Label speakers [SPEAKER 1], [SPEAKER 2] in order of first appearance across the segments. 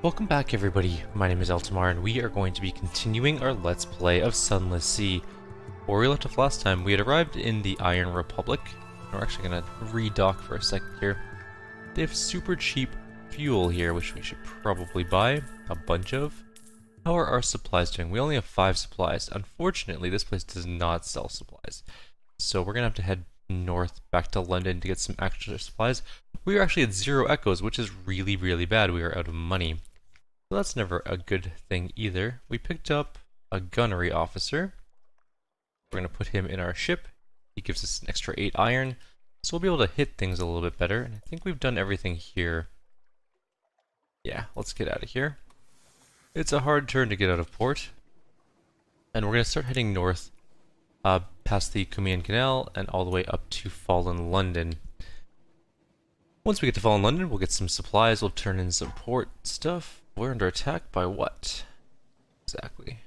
[SPEAKER 1] Welcome back everybody, my name is Eltimar and we are going to be continuing our Let's Play of Sunless Sea. Where we left off last time, we had arrived in the Iron Republic. We're actually going to redock for a second here. They have super cheap fuel here, which we should probably buy a bunch of. How are our supplies doing? We only have 5 supplies. Unfortunately, this place does not sell supplies. So we're going to have to head north back to London to get some extra supplies. We are actually at 0 echoes, which is really bad. We are out of money. So that's never a good thing either. We picked up a gunnery officer. We're going to put him in our ship. He gives us an extra 8 iron, so we'll be able to hit things a little bit better. And I think we've done everything here. Yeah, let's get out of here. It's a hard turn to get out of port. And we're going to start heading north, past the Cumian Canal and all the way up to Fallen London. Once we get to Fallen London, we'll get some supplies, we'll turn in some port stuff. We're under attack by what? Exactly.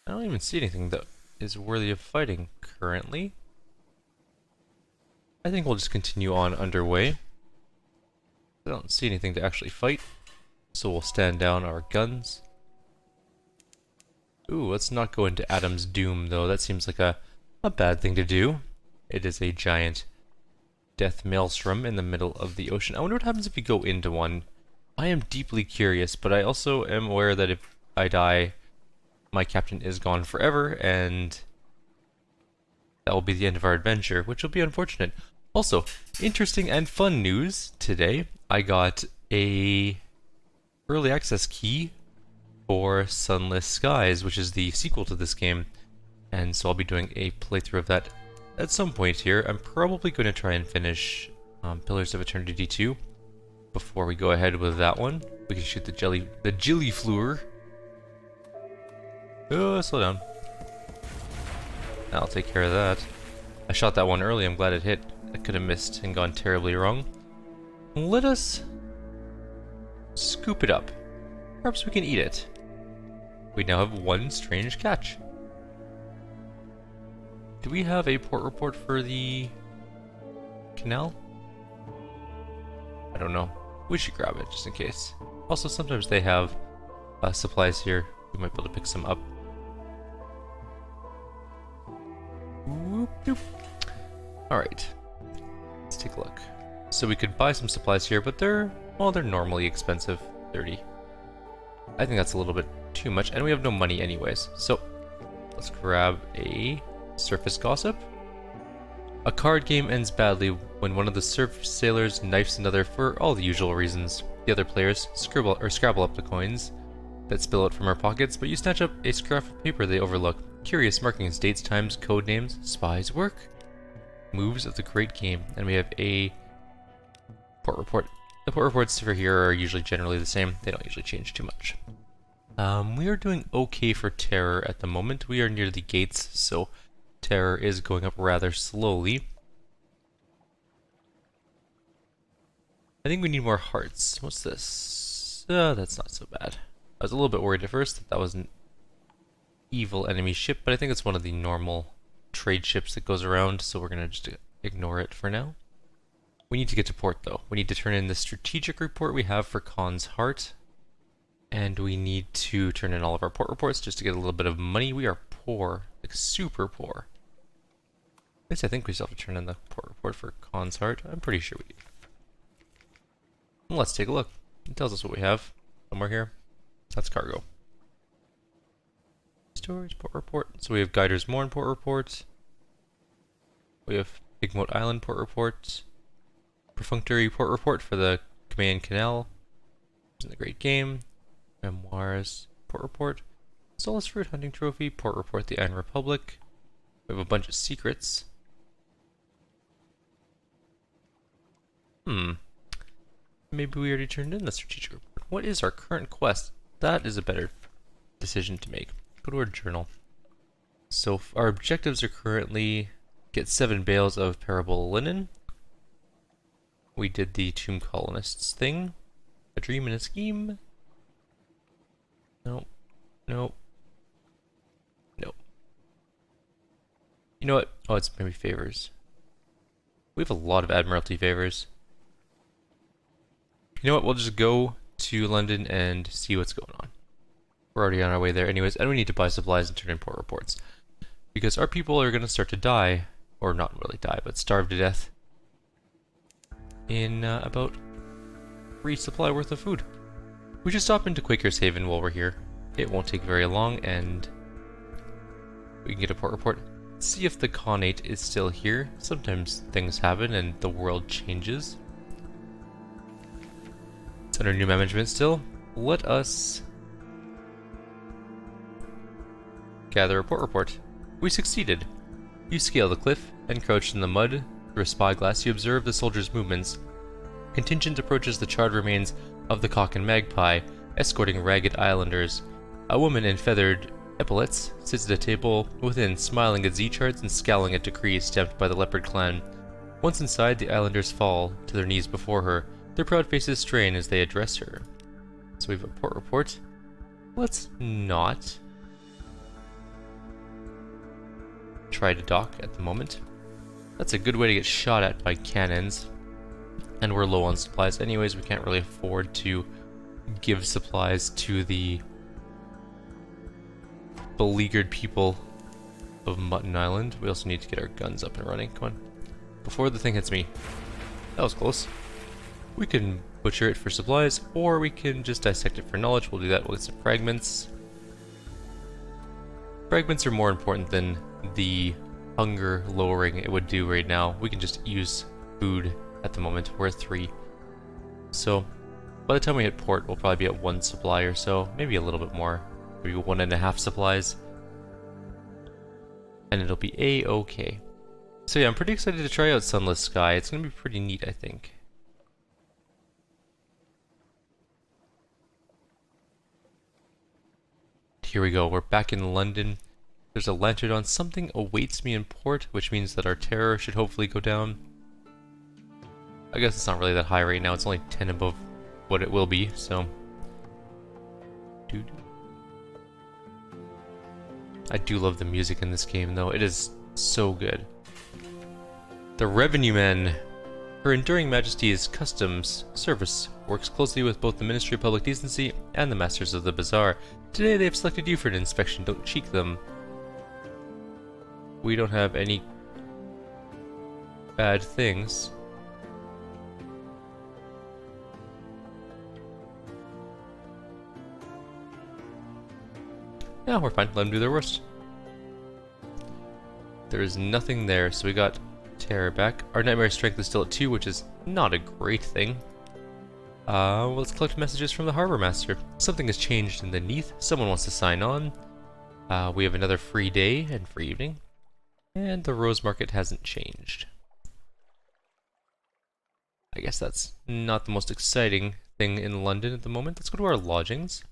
[SPEAKER 1] I don't even see anything that is worthy of fighting currently. I think we'll just continue on underway. I don't see anything to actually fight, so we'll stand down our guns. Ooh, let's not go into Adam's Doom though, that seems like a bad thing to do. It is a giant death maelstrom in the middle of the ocean. I wonder what happens if you go into one. I am deeply curious, but I also am aware that if I die, my captain is gone forever, and that will be the end of our adventure, which will be unfortunate. Also, interesting and fun news today. I got a early access key for Sunless Skies, which is the sequel to this game, and so I'll be doing a playthrough of that at some point here. I'm probably going to try and finish Pillars of Eternity 2 before we go ahead with that one. We can shoot the Gilliflower. Oh, slow down. I'll take care of that. I shot that one early, I'm glad it hit. I could have missed and gone terribly wrong. Let us scoop it up. Perhaps we can eat it. We now have one strange catch. Do we have a port report for the canal? I don't know. We should grab it just in case. Also, sometimes they have supplies here. We might be able to pick some up. Alright. Let's take a look. So we could buy some supplies here, but they're normally expensive. 30. I think that's a little bit too much, and we have no money anyways. So, let's grab a surface gossip. A card game ends badly when one of the surf sailors knifes another for all the usual reasons. The other players scrabble up the coins that spill out from our pockets, but you snatch up a scrap of paper they overlook. Curious markings, dates, times, code names, spies work. Moves of the great game, and we have a port report. The port reports for here are usually generally the same. They don't usually change too much. We are doing okay for terror at the moment. We are near the gates, so terror is going up rather slowly. I think we need more hearts. What's this? That's not so bad. I was a little bit worried at first that was an evil enemy ship, but I think it's one of the normal trade ships that goes around, so we're gonna just ignore it for now. We need to get to port though. We need to turn in the strategic report we have for Khan's Heart, and we need to turn in all of our port reports just to get a little bit of money. We are poor, like super poor. At least I think we still have to turn in the port report for Khan's Heart. I'm pretty sure we do. Well, let's take a look. It tells us what we have somewhere here. That's cargo. Storage port report. So we have Guiders Morn port report. We have Bigmote Island port report. Perfunctory port report for the Cumian Canal. Isn't a great game. Memoirs port report. Solace Fruit Hunting Trophy port report. The Iron Republic. We have a bunch of secrets. Maybe we already turned in the strategic report. What is our current quest? That is a better decision to make. Go to our journal. So our objectives are currently get 7 bales of parable linen. We did the tomb colonists thing. A dream and a scheme. No. No. No. You know what? Oh, it's maybe favors. We have a lot of Admiralty favors. You know what? We'll just go to London and see what's going on. We're already on our way there anyways, and we need to buy supplies and turn in port reports. Because our people are going to start to die, or not really die, but starve to death in about 3 supply worth of food. We should stop into Quaker's Haven while we're here. It won't take very long, and we can get a port report. See if the Khanate is still here. Sometimes things happen and the world changes. It's under new management still. Let us gather a port report. We succeeded. You scale the cliff and crouched in the mud. Through a spyglass, you observe the soldiers' movements. Contingent approaches the charred remains of the Cock and Magpie, escorting ragged islanders. A woman in feathered epaulets sits at a table within, smiling at Z-charts and scowling at decrees stamped by the Leopard clan. Once inside, the islanders fall to their knees before her. Their proud faces strain as they address her. So we have a port report. Let's not try to dock at the moment. That's a good way to get shot at by cannons. And we're low on supplies anyways, we can't really afford to give supplies to the beleaguered people of Mutton Island. We also need to get our guns up and running. Come on. Before the thing hits me. That was close. We can butcher it for supplies, or we can just dissect it for knowledge. We'll do that. We'll get some fragments. Fragments are more important than the hunger lowering it would do right now. We can just use food at the moment. We're at 3. So by the time we hit port, we'll probably be at 1 supply or so. Maybe a little bit more. Maybe 1.5 supplies. And it'll be a-okay. So yeah, I'm pretty excited to try out Sunless Sky. It's going to be pretty neat, I think. Here we go, we're back in London. There's a lantern on. Something awaits me in port, which means that our terror should hopefully go down. I guess it's not really that high right now. It's only 10 above what it will be, so... Dude. I do love the music in this game, though. It is so good. The Revenue Men. Her Enduring Majesty's Customs Service works closely with both the Ministry of Public Decency and the Masters of the Bazaar. Today they have selected you for an inspection. Don't cheek them. We don't have any bad things. Yeah, we're fine. Let them do their worst. There is nothing there, so we got terror back. Our nightmare strength is still at 2, which is not a great thing. Well, let's collect messages from the Harbor Master. Something has changed in the Neath. Someone wants to sign on. We have another free day and free evening. And the Rose Market hasn't changed. I guess that's not the most exciting thing in London at the moment. Let's go to our lodgings.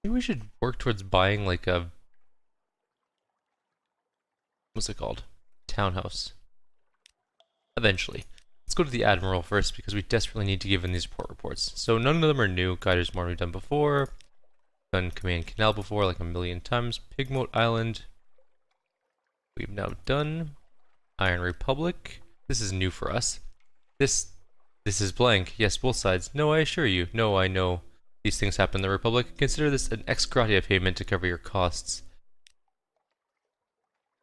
[SPEAKER 1] Maybe we should work towards buying like a... what's it called? Townhouse. Eventually. Let's go to the Admiral first because we desperately need to give in these report reports. So none of them are new. Guiders more we've done before. Done Command Canal before like a million times. Pigmote Island. We've now done Iron Republic. This is new for us. This is blank. Yes, both sides. No, I assure you. No, I know. These things happen in the Republic. Consider this an ex gratia payment to cover your costs.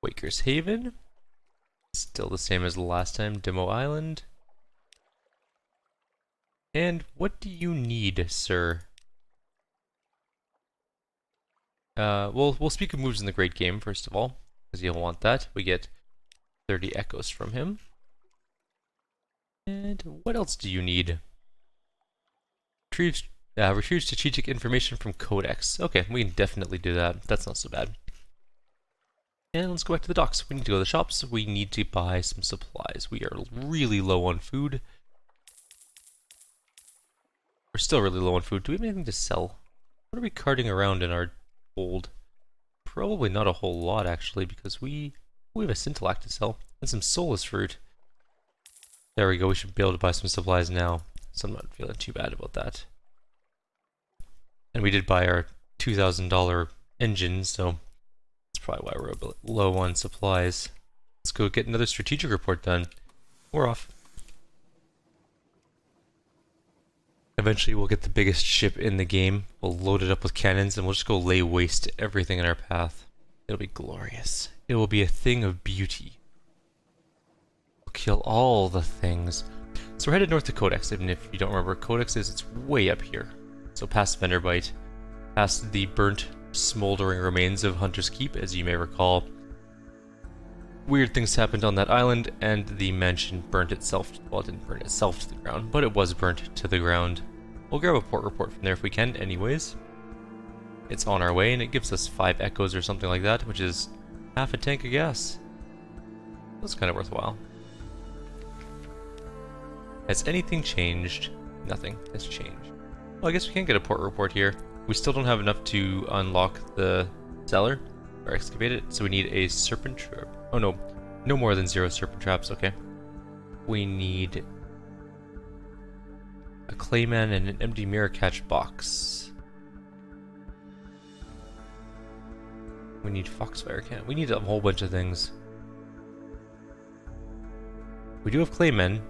[SPEAKER 1] Quaker's Haven. Still the same as the last time. Demo Island. And what do you need, sir? We'll speak of moves in the Great Game, first of all, because you'll want that. We get 30 echoes from him. And what else do you need? Retrieve strategic information from Codex. Okay, we can definitely do that. That's not so bad. And let's go back to the docks. We need to go to the shops. We need to buy some supplies. We are really low on food. We're still really low on food. Do we have anything to sell? What are we carting around in our hold? Probably not a whole lot, actually, because we have a Scintillac to sell. And some soulless fruit. There we go. We should be able to buy some supplies now. So I'm not feeling too bad about that. And we did buy our $2,000 engine, so that's probably why we're a bit low on supplies. Let's go get another strategic report done. We're off. Eventually we'll get the biggest ship in the game, we'll load it up with cannons, and we'll just go lay waste to everything in our path. It'll be glorious. It will be a thing of beauty. We'll kill all the things. So we're headed north to Codex, even if you don't remember where Codex is, it's way up here. So past Venderbite, past the burnt, smoldering remains of Hunter's Keep, as you may recall. Weird things happened on that island, and the mansion burnt itself. Well, it didn't burn itself to the ground, but it was burnt to the ground. We'll grab a port report from there if we can, anyways. It's on our way, and it gives us 5 echoes or something like that, which is half a tank of gas. That's kind of worthwhile. Has anything changed? Nothing has changed. Well, I guess we can't get a port report here. We still don't have enough to unlock the cellar or excavate it, so we need a serpent trap. Oh no, no more than 0 serpent traps, okay. We need a clayman and an empty mirror catch box. We need foxfire cannon. We need a whole bunch of things. We do have claymen.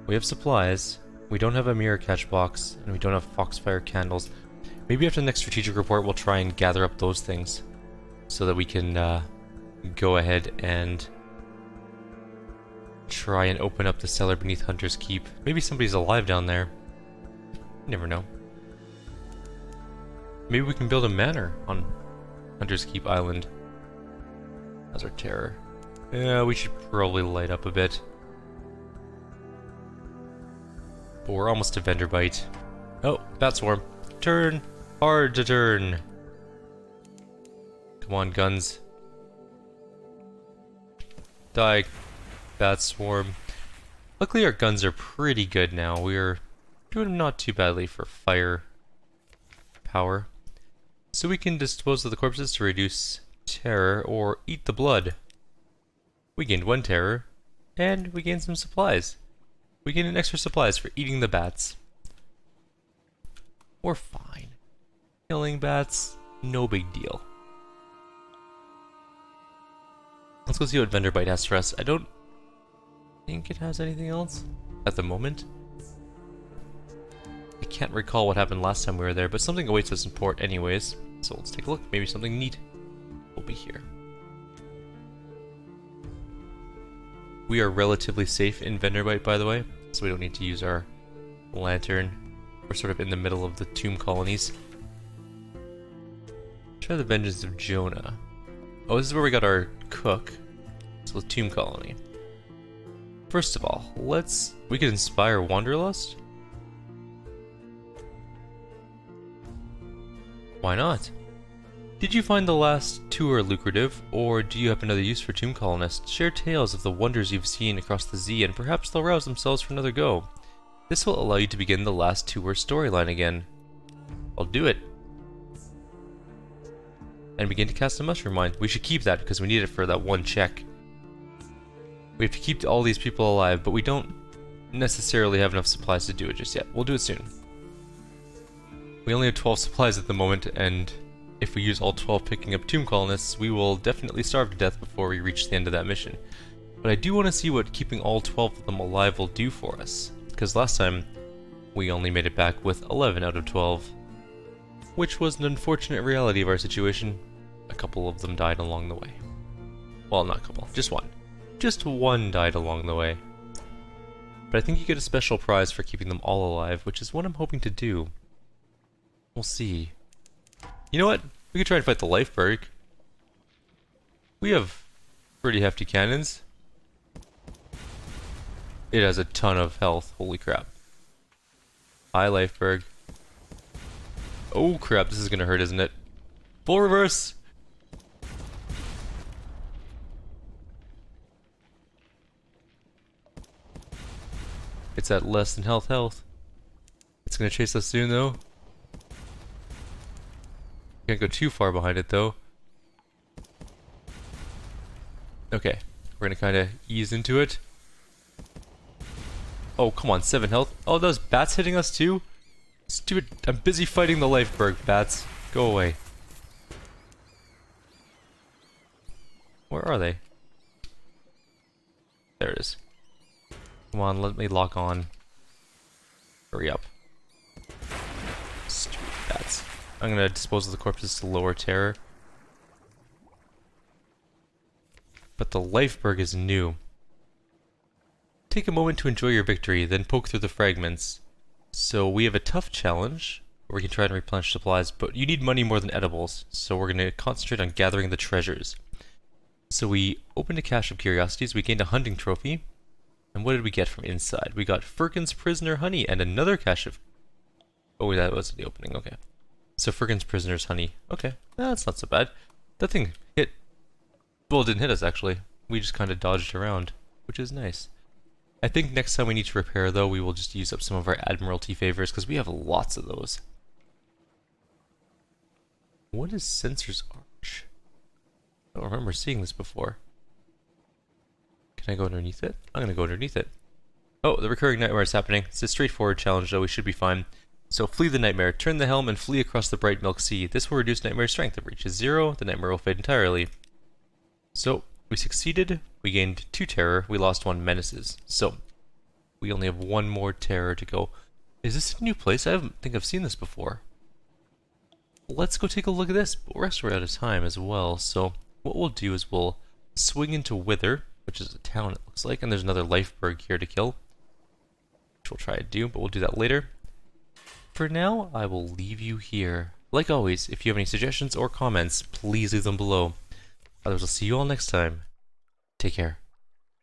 [SPEAKER 1] We have supplies. We don't have a mirror catch box, and we don't have foxfire candles. Maybe after the next strategic report we'll try and gather up those things so that we can go ahead and try and open up the cellar beneath Hunter's Keep. Maybe somebody's alive down there. You never know. Maybe we can build a manor on Hunter's Keep Island. That's our terror. Yeah, we should probably light up a bit. But we're almost to Venderbite. Oh, bat swarm. Turn! Hard to turn! Come on, guns. Die, bat swarm. Luckily our guns are pretty good now. We're doing not too badly for fire power. So we can dispose of the corpses to reduce terror or eat the blood. We gained 1 terror, and we gained some supplies. We gained an extra supplies for eating the bats. We're fine. Killing bats, no big deal. Let's go see what Venderbite has for us. I don't think it has anything else at the moment. I can't recall what happened last time we were there, but something awaits us in port anyways. So let's take a look. Maybe something neat will be here. We are relatively safe in Venderbite, by the way, so we don't need to use our lantern. We're sort of in the middle of the tomb colonies. Try the Vengeance of Jonah. Oh, this is where we got our cook. So the tomb colony. First of all, we could inspire Wanderlust? Why not? Did you find the last tour lucrative, or do you have another use for tomb colonists? Share tales of the wonders you've seen across the Z, and perhaps they'll rouse themselves for another go. This will allow you to begin the last tour storyline again. I'll do it. And begin to cast a mushroom mine. We should keep that because we need it for that one check. We have to keep all these people alive, but we don't necessarily have enough supplies to do it just yet. We'll do it soon. We only have 12 supplies at the moment, and if we use all 12 picking up tomb colonists, we will definitely starve to death before we reach the end of that mission. But I do want to see what keeping all 12 of them alive will do for us, because last time we only made it back with 11 out of 12, which was an unfortunate reality of our situation. A couple of them died along the way. Well, not a couple, just one. Just one died along the way. But I think you get a special prize for keeping them all alive, which is what I'm hoping to do. We'll see. You know what? We could try and fight the Lifeberg. We have pretty hefty cannons. It has a ton of health. Holy crap. Hi, Lifeberg. Oh crap, this is gonna hurt, isn't it? Full reverse! It's at less than health. It's gonna chase us soon though. Can't go too far behind it though. Okay, we're gonna kinda ease into it. Oh, come on, 7 health. Oh, those bats hitting us too? Stupid, I'm busy fighting the Lifeberg, bats. Go away. Where are they? There it is. Come on, let me lock on. Hurry up. Stupid bats. I'm gonna dispose of the corpses to lower terror. But the Lifeberg is new. Take a moment to enjoy your victory, then poke through the fragments. So we have a tough challenge, where we can try and replenish supplies, but you need money more than edibles, so we're gonna concentrate on gathering the treasures. So we opened a cache of curiosities, we gained a hunting trophy, and what did we get from inside? We got Firkin's prisoner honey and another cache of... Oh, that was the opening, okay. So Firkin's prisoner's honey, okay, that's not so bad. That thing hit... Well, it didn't hit us actually, we just kind of dodged around, which is nice. I think next time we need to repair though, we will just use up some of our Admiralty favors, because we have lots of those. What is Censor's Arch? I don't remember seeing this before. Can I go underneath it? I'm gonna go underneath it. Oh, the recurring nightmare is happening. It's a straightforward challenge though, we should be fine. So flee the nightmare, turn the helm, and flee across the bright milk sea. This will reduce nightmare strength. If it reaches 0, the nightmare will fade entirely. So, we succeeded, we gained 2 terror, we lost 1 menaces. So, we only have 1 more terror to go. Is this a new place? I don't think I've seen this before. Let's go take a look at this, but we're actually out of time as well. So, what we'll do is we'll swing into Wither, which is a town it looks like, and there's another Lifeberg here to kill. Which we'll try to do, but we'll do that later. For now, I will leave you here. Like always, if you have any suggestions or comments, please leave them below. Otherwise, I'll see you all next time. Take care.